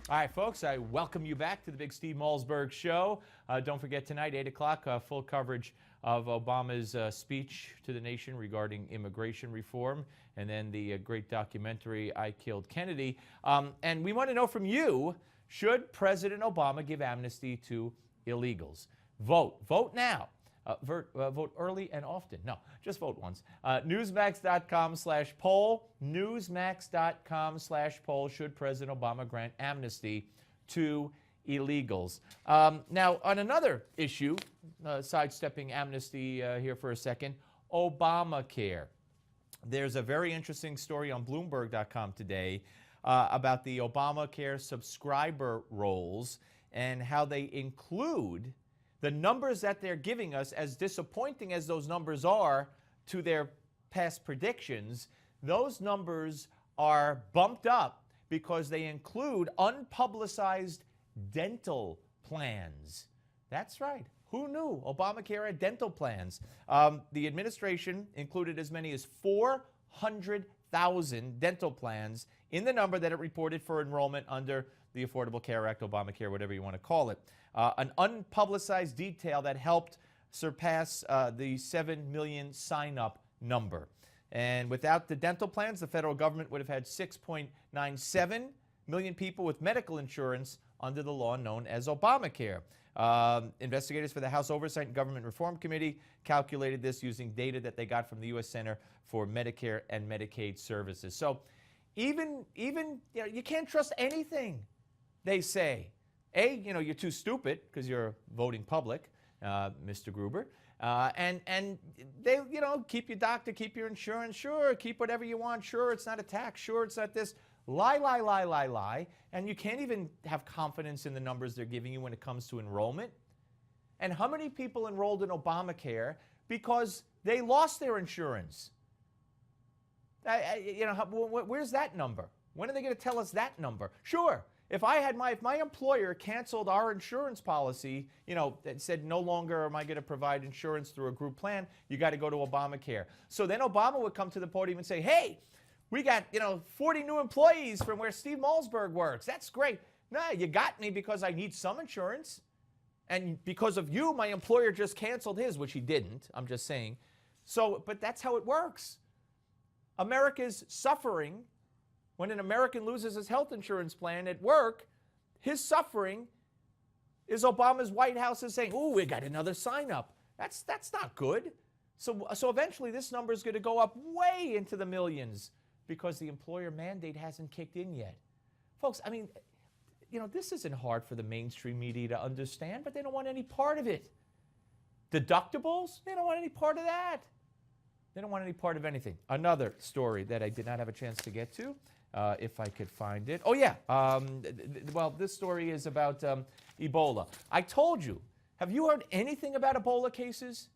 All right, folks, I welcome you back to the Big Steve Malzberg Show. Don't forget tonight, 8 o'clock, full coverage of Obama's speech to the nation regarding immigration reform, and then the great documentary, I Killed Kennedy. And we want to know from you, should President Obama give amnesty to illegals? Vote. Vote now. Vote early and often. No, just vote once. Newsmax.com/poll. Newsmax.com/poll. Should President Obama grant amnesty to illegals? Now, on another issue, sidestepping amnesty here for a second, Obamacare. There's a very interesting story on Bloomberg.com today about the Obamacare subscriber rolls and how they include the numbers that they're giving us, as disappointing as those numbers are to their past predictions. Those numbers are bumped up because they include unpublicized dental plans. That's right. Who knew Obamacare had dental plans? The administration included as many as 400,000 dental plans in the number that it reported for enrollment under the Affordable Care Act, Obamacare, whatever you want to call it. An unpublicized detail that helped surpass the 7 million sign-up number. And without the dental plans, the federal government would have had 6.97 million people with medical insurance under the law known as Obamacare. Investigators for the House Oversight and Government Reform Committee calculated this using data that they got from the U.S. Center for Medicare and Medicaid Services. So even you can't trust anything they say. You're too stupid because you're voting public, Mr. Gruber. And they, keep your doctor, keep your insurance, sure, keep whatever you want, sure, it's not a tax, sure, it's not this. Lie, lie, lie, lie, lie. And you can't even have confidence in the numbers they're giving you when it comes to enrollment. And how many people enrolled in Obamacare because they lost their insurance? Where's that number? When are they going to tell us that number? Sure. If my employer canceled our insurance policy, that said no longer am I going to provide insurance through a group plan, you got to go to Obamacare. So then Obama would come to the podium and say, hey, we got 40 new employees from where Steve Malzberg works. That's great. No, you got me because I need some insurance. And because of you, my employer just canceled his, which he didn't. I'm just saying. But that's how it works. America's suffering. When an American loses his health insurance plan at work, his suffering is Obama's White House is saying, "Ooh, we got another sign-up." That's not good. So eventually this number is going to go up way into the millions because the employer mandate hasn't kicked in yet. Folks, this isn't hard for the mainstream media to understand, but they don't want any part of it. Deductibles? They don't want any part of that. They don't want any part of anything. Another story that I did not have a chance to get to. If I could find it. Oh, yeah. This story is about Ebola. I told you. Have you heard anything about Ebola cases?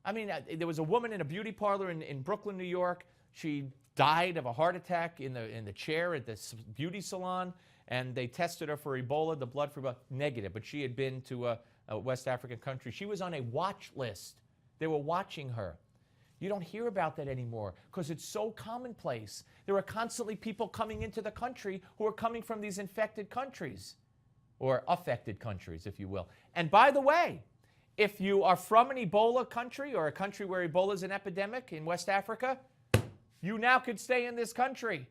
There was a woman in a beauty parlor in Brooklyn, New York. She died of a heart attack in the chair at the beauty salon, and they tested her for Ebola. The blood for Ebola, negative, but she had been to a West African country. She was on a watch list. They were watching her. You don't hear about that anymore because it's so commonplace. There are constantly people coming into the country who are coming from these infected countries, or affected countries, if you will. And by the way, if you are from an Ebola country or a country where Ebola is an epidemic in West Africa, you now could stay in this country.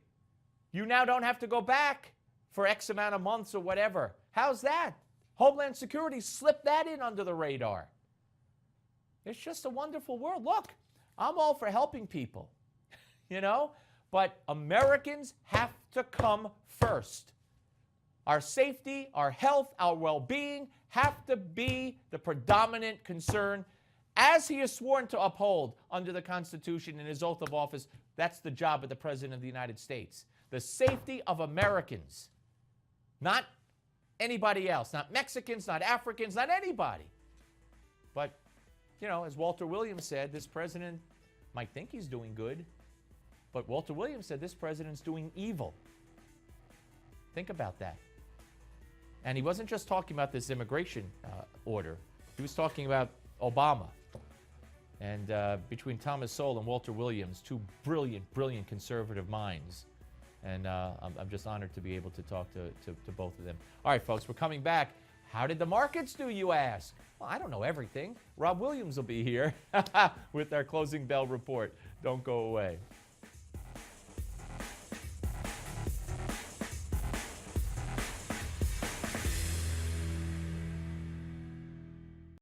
You now don't have to go back for X amount of months or whatever. How's that? Homeland Security slipped that in under the radar. It's just a wonderful world. Look. I'm all for helping people, but Americans have to come first. Our safety, our health, our well-being have to be the predominant concern, as he is sworn to uphold under the Constitution in his oath of office. That's the job of the President of the United States. The safety of Americans, not anybody else, not Mexicans, not Africans, not anybody. But as Walter Williams said, this president might think he's doing good, but Walter Williams said this president's doing evil. Think about that. And he wasn't just talking about this immigration order. He was talking about Obama. And between Thomas Sowell and Walter Williams, two brilliant, brilliant conservative minds. And I'm just honored to be able to talk to both of them. All right, folks, we're coming back. How did the markets do, you ask? Well, I don't know everything. Rob Williams will be here with our closing bell report. Don't go away.